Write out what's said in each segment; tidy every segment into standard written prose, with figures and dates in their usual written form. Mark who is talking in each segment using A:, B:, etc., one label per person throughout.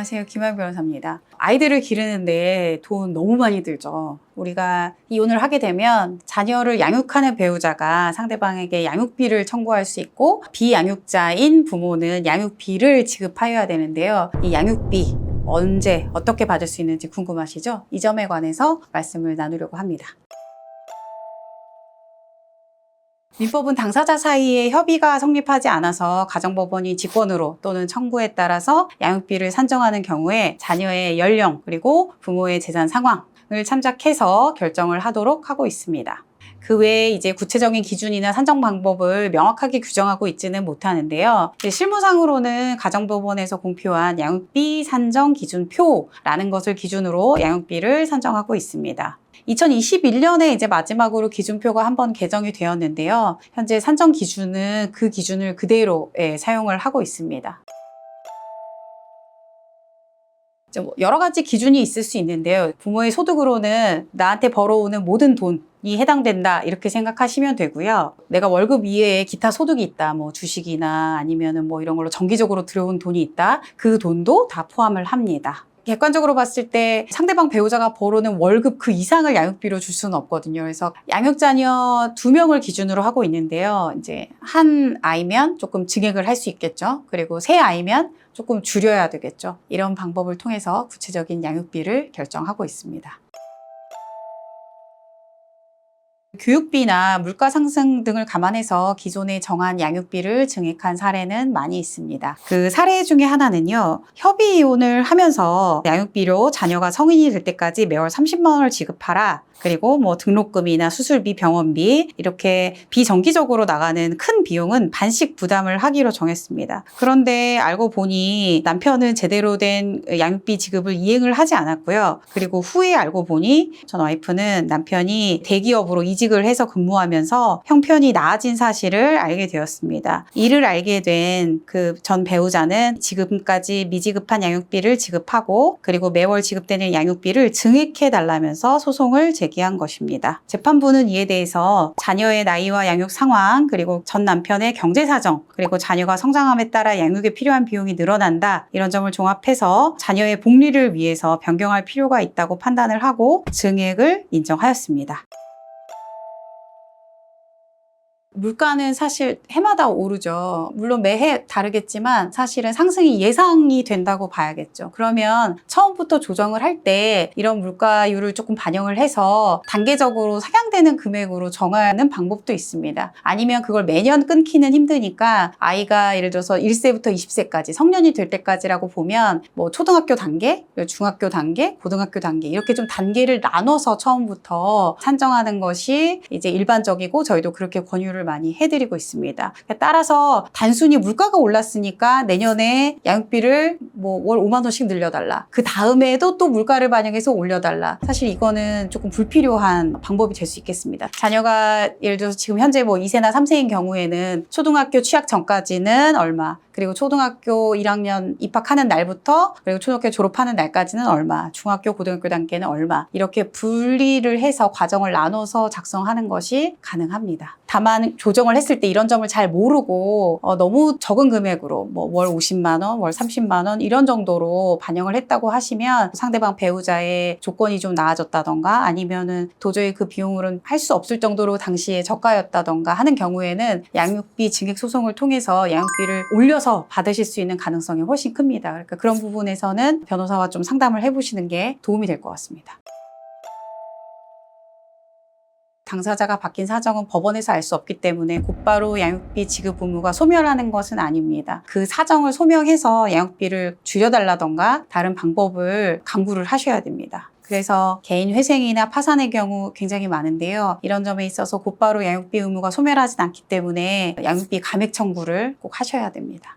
A: 안녕하세요. 김하영 변호사입니다. 아이들을 기르는데 돈 너무 많이 들죠. 우리가 이혼을 하게 되면 자녀를 양육하는 배우자가 상대방에게 양육비를 청구할 수 있고 비양육자인 부모는 양육비를 지급하여야 되는데요. 이 양육비 언제 어떻게 받을 수 있는지 궁금하시죠? 이 점에 관해서 말씀을 나누려고 합니다. 민법은 당사자 사이에 협의가 성립하지 않아서 가정법원이 직권으로 또는 청구에 따라서 양육비를 산정하는 경우에 자녀의 연령 그리고 부모의 재산 상황을 참작해서 결정을 하도록 하고 있습니다. 그 외에 이제 구체적인 기준이나 산정 방법을 명확하게 규정하고 있지는 못하는데요. 실무상으로는 가정법원에서 공표한 양육비 산정 기준표라는 것을 기준으로 양육비를 산정하고 있습니다. 2021년에 이제 마지막으로 기준표가 한번 개정이 되었는데요. 현재 산정 기준은 그 기준을 그대로 사용을 하고 있습니다. 여러 가지 기준이 있을 수 있는데요. 부모의 소득으로는 나한테 벌어오는 모든 돈이 해당된다 이렇게 생각하시면 되고요. 내가 월급 이외에 기타 소득이 있다, 뭐 주식이나 아니면은 뭐 이런 걸로 정기적으로 들어온 돈이 있다, 그 돈도 다 포함을 합니다. 객관적으로 봤을 때 상대방 배우자가 벌어오는 월급 그 이상을 양육비로 줄 수는 없거든요. 그래서 양육자녀 2명을 기준으로 하고 있는데요. 이제 한 아이면 조금 증액을 할 수 있겠죠. 그리고 세 아이면 조금 줄여야 되겠죠. 이런 방법을 통해서 구체적인 양육비를 결정하고 있습니다. 교육비나 물가 상승 등을 감안해서 기존에 정한 양육비를 증액한 사례는 많이 있습니다. 그 사례 중에 하나는요, 협의 이혼을 하면서 양육비로 자녀가 성인이 될 때까지 매월 30만 원을 지급하라. 그리고 뭐 등록금이나 수술비, 병원비 이렇게 비정기적으로 나가는 큰 비용은 반씩 부담을 하기로 정했습니다. 그런데 알고 보니 남편은 제대로 된 양육비 지급을 이행을 하지 않았고요. 그리고 후에 알고 보니 전 와이프는 남편이 대기업으로 이직을 해서 근무하면서 형편이 나아진 사실을 알게 되었습니다. 이를 알게 된 그 전 배우자는 지금까지 미지급한 양육비를 지급하고 그리고 매월 지급되는 양육비를 증액해 달라면서 소송을 제기한 것입니다. 재판부는 이에 대해서 자녀의 나이와 양육 상황, 그리고 전 남편의 경제 사정, 그리고 자녀가 성장함에 따라 양육에 필요한 비용이 늘어난다. 이런 점을 종합해서 자녀의 복리를 위해서 변경할 필요가 있다고 판단을 하고 증액을 인정하였습니다. 물가는 사실 해마다 오르죠. 물론 매해 다르겠지만 사실은 상승이 예상이 된다고 봐야겠죠. 그러면 처음부터 조정을 할 때 이런 물가율을 조금 반영을 해서 단계적으로 상향되는 금액으로 정하는 방법도 있습니다. 아니면 그걸 매년 끊기는 힘드니까 아이가 예를 들어서 1세부터 20세까지 성년이 될 때까지라고 보면 뭐 초등학교 단계, 중학교 단계, 고등학교 단계 이렇게 좀 단계를 나눠서 처음부터 산정하는 것이 이제 일반적이고 저희도 그렇게 권유를 많이 해드리고 있습니다. 따라서 단순히 물가가 올랐으니까 내년에 양육비를 뭐 월 5만 원씩 늘려달라. 그 다음에도 또 물가를 반영해서 올려달라. 사실 이거는 조금 불필요한 방법이 될 수 있겠습니다. 자녀가 예를 들어서 지금 현재 뭐 2세나 3세인 경우에는 초등학교 취학 전까지는 얼마, 그리고 초등학교 1학년 입학하는 날부터 그리고 초등학교 졸업하는 날까지는 얼마, 중학교, 고등학교 단계는 얼마 이렇게 분리를 해서 과정을 나눠서 작성하는 것이 가능합니다. 다만 조정을 했을 때 이런 점을 잘 모르고 너무 적은 금액으로 뭐 월 50만 원, 월 30만 원 이런 정도로 반영을 했다고 하시면 상대방 배우자의 조건이 좀 나아졌다던가 아니면은 도저히 그 비용으로는 할 수 없을 정도로 당시에 저가였다던가 하는 경우에는 양육비 증액 소송을 통해서 양육비를 올려서 받으실 수 있는 가능성이 훨씬 큽니다. 그러니까 그런 부분에서는 변호사와 좀 상담을 해보시는 게 도움이 될 것 같습니다. 당사자가 바뀐 사정은 법원에서 알 수 없기 때문에 곧바로 양육비 지급 의무가 소멸하는 것은 아닙니다. 그 사정을 소명해서 양육비를 줄여달라던가 다른 방법을 강구를 하셔야 됩니다. 그래서 개인 회생이나 파산의 경우 굉장히 많은데요. 이런 점에 있어서 곧바로 양육비 의무가 소멸하진 않기 때문에 양육비 감액 청구를 꼭 하셔야 됩니다.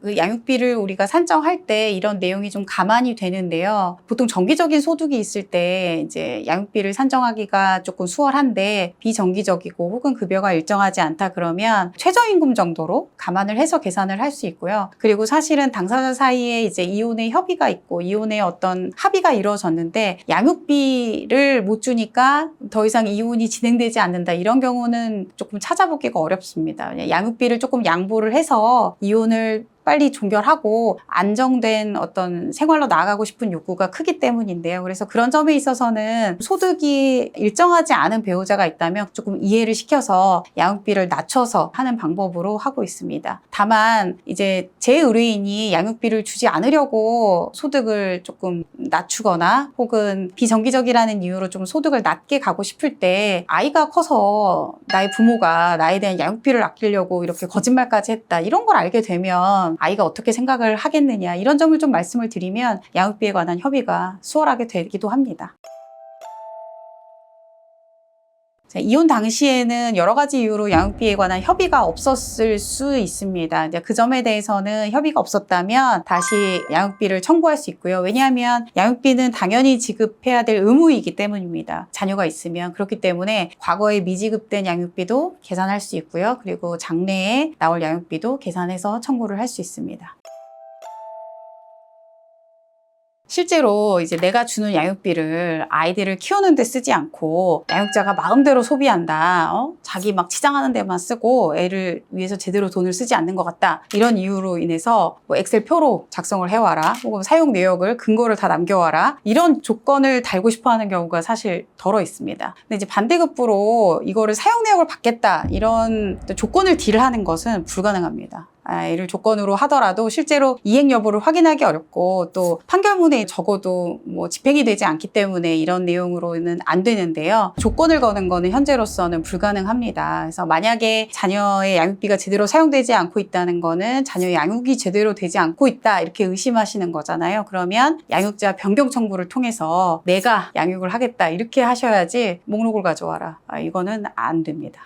A: 그 양육비를 우리가 산정할 때 이런 내용이 좀 감안이 되는데요. 보통 정기적인 소득이 있을 때 이제 양육비를 산정하기가 조금 수월한데 비정기적이고 혹은 급여가 일정하지 않다 그러면 최저임금 정도로 감안을 해서 계산을 할 수 있고요. 그리고 사실은 당사자 사이에 이제 이혼의 협의가 있고 이혼의 어떤 합의가 이루어졌는데 양육비를 못 주니까 더 이상 이혼이 진행되지 않는다. 이런 경우는 조금 찾아보기가 어렵습니다. 양육비를 조금 양보를 해서 이혼을 빨리 종결하고 안정된 어떤 생활로 나아가고 싶은 욕구가 크기 때문인데요. 그래서 그런 점에 있어서는 소득이 일정하지 않은 배우자가 있다면 조금 이해를 시켜서 양육비를 낮춰서 하는 방법으로 하고 있습니다. 다만 이제 제 의뢰인이 양육비를 주지 않으려고 소득을 조금 낮추거나 혹은 비정기적이라는 이유로 좀 소득을 낮게 가고 싶을 때 아이가 커서 나의 부모가 나에 대한 양육비를 아끼려고 이렇게 거짓말까지 했다, 이런 걸 알게 되면 아이가 어떻게 생각을 하겠느냐, 이런 점을 좀 말씀을 드리면 양육비에 관한 협의가 수월하게 되기도 합니다. 이혼 당시에는 여러 가지 이유로 양육비에 관한 협의가 없었을 수 있습니다. 그 점에 대해서는 협의가 없었다면 다시 양육비를 청구할 수 있고요. 왜냐하면 양육비는 당연히 지급해야 될 의무이기 때문입니다. 자녀가 있으면. 그렇기 때문에 과거에 미지급된 양육비도 계산할 수 있고요. 그리고 장래에 나올 양육비도 계산해서 청구를 할 수 있습니다. 실제로 이제 내가 주는 양육비를 아이들을 키우는 데 쓰지 않고 양육자가 마음대로 소비한다, 자기 막 치장하는 데만 쓰고 애를 위해서 제대로 돈을 쓰지 않는 것 같다, 이런 이유로 인해서 뭐 엑셀 표로 작성을 해와라, 혹은 사용 내역을 근거를 다 남겨와라, 이런 조건을 달고 싶어 하는 경우가 사실 덜어 있습니다. 근데 이제 반대급부로 이거를 사용 내역을 받겠다, 이런 조건을 딜하는 것은 불가능합니다. 이를 조건으로 하더라도 실제로 이행 여부를 확인하기 어렵고, 또 판결문에 적어도 뭐 집행이 되지 않기 때문에 이런 내용으로는 안 되는데요. 조건을 거는 거는 현재로서는 불가능합니다. 그래서 만약에 자녀의 양육비가 제대로 사용되지 않고 있다는 거는 자녀의 양육이 제대로 되지 않고 있다, 이렇게 의심하시는 거잖아요. 그러면 양육자 변경 청구를 통해서 내가 양육을 하겠다, 이렇게 하셔야지 목록을 가져와라, 이거는 안 됩니다.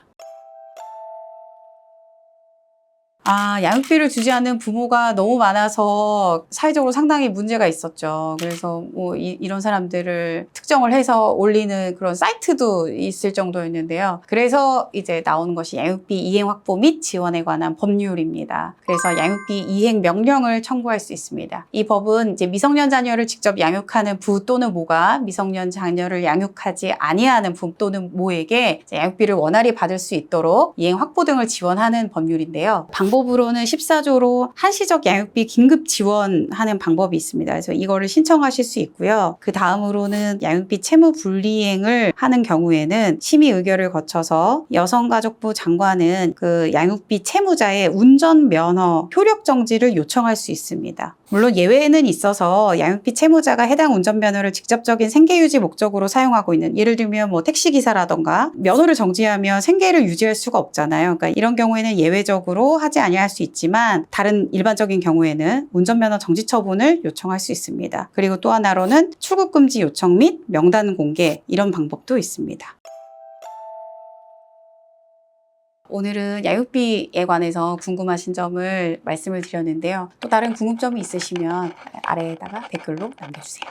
A: 양육비를 주지 않는 부모가 너무 많아서 사회적으로 상당히 문제가 있었죠. 그래서 뭐 이런 사람들을 특정을 해서 올리는 그런 사이트도 있을 정도였는데요. 그래서 이제 나오는 것이 양육비 이행 확보 및 지원에 관한 법률입니다. 그래서 양육비 이행 명령을 청구할 수 있습니다. 이 법은 이제 미성년 자녀를 직접 양육하는 부 또는 모가 미성년 자녀를 양육하지 아니하는 부 또는 모에게 양육비를 원활히 받을 수 있도록 이행 확보 등을 지원하는 법률인데요. 방법으로는 14조로 한시적 양육비 긴급 지원하는 방법이 있습니다. 그래서 이거를 신청하실 수 있고요. 그 다음으로는 양육비 채무 불이행을 하는 경우에는 심의 의결을 거쳐서 여성가족부 장관은 그 양육비 채무자의 운전 면허 효력 정지를 요청할 수 있습니다. 물론 예외는 있어서 양육비 채무자가 해당 운전면허를 직접적인 생계유지 목적으로 사용하고 있는, 예를 들면 뭐 택시기사라던가 면허를 정지하면 생계를 유지할 수가 없잖아요. 그러니까 이런 경우에는 예외적으로 하지 아니할 수 있지만 다른 일반적인 경우에는 운전면허 정지 처분을 요청할 수 있습니다. 그리고 또 하나로는 출국금지 요청 및 명단 공개, 이런 방법도 있습니다. 오늘은 양육비에 관해서 궁금하신 점을 말씀을 드렸는데요. 또 다른 궁금점이 있으시면 아래에다가 댓글로 남겨주세요.